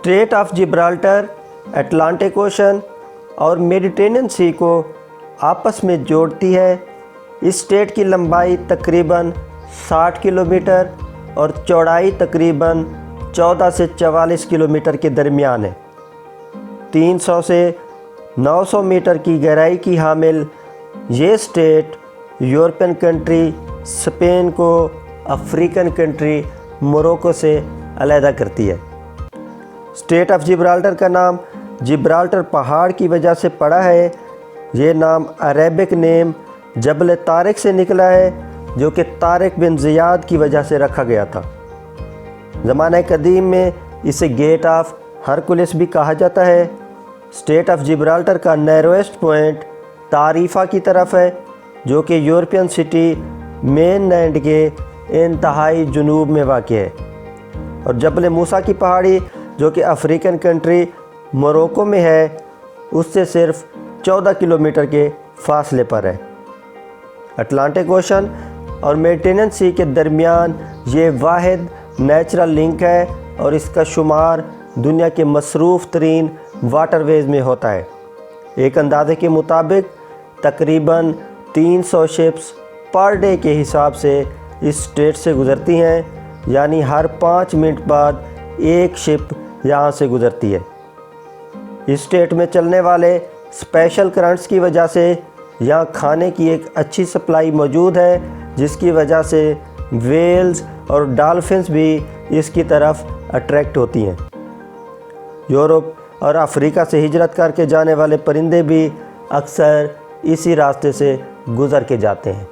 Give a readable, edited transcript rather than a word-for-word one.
Straight of Gibraltar Atlantic ocean और Mediterranean सी को आपस में जोड़ती है। इस स्टेट की लंबाई तकरीबन 60 किलोमीटर और चौड़ाई तकरीबन 14 से 44 किलोमीटर के दरमियान है। 300 से 900 मीटर की गहराई की हामिल ये स्टेट यूरोपियन कंट्री स्पेन को अफ्रीकन कंट्री मोरक्को से अलहदा करती है। स्टेट ऑफ जिब्राल्टर का नाम जिब्राल्टर पहाड़ की वजह से पड़ा है। ये नाम अरेबिक नेम जबल तारिक से निकला है, जो कि तारिक बिन ज़ियाद की वजह से रखा गया था। ज़माने कदीम में इसे गेट ऑफ हरकुलिस भी कहा जाता है। स्टेट ऑफ जिब्राल्टर का नैरोएस्ट पॉइंट तारीफ़ा की तरफ है, जो कि यूरोपियन सिटी मेन लैंड के इंतहाई जुनूब में वाक़ है, और जबल मूसा की पहाड़ी जो कि अफ्रीकन कंट्री मोरक्को में है, उससे सिर्फ 14 किलोमीटर के फासले पर है। अटलांटिक ओशन और मेडिटेरियन सी के दरमियान ये वाहिद नेचुरल लिंक है और इसका शुमार दुनिया के मसरूफ़ तरीन वाटरवेज़ में होता है। एक अंदाज़े के मुताबिक तकरीबन 300 शिप्स पर डे के हिसाब से इस स्टेट से गुज़रती हैं, यानी हर 5 मिनट बाद एक शिप यहाँ से गुज़रती है। इस स्टेट में चलने वाले स्पेशल करंट्स की वजह से यहाँ खाने की एक अच्छी सप्लाई मौजूद है, जिसकी वजह से वेल्स और डॉल्फिन्स भी इसकी तरफ अट्रैक्ट होती हैं। यूरोप और अफ्रीका से हिजरत करके जाने वाले परिंदे भी अक्सर इसी रास्ते से गुज़र के जाते हैं।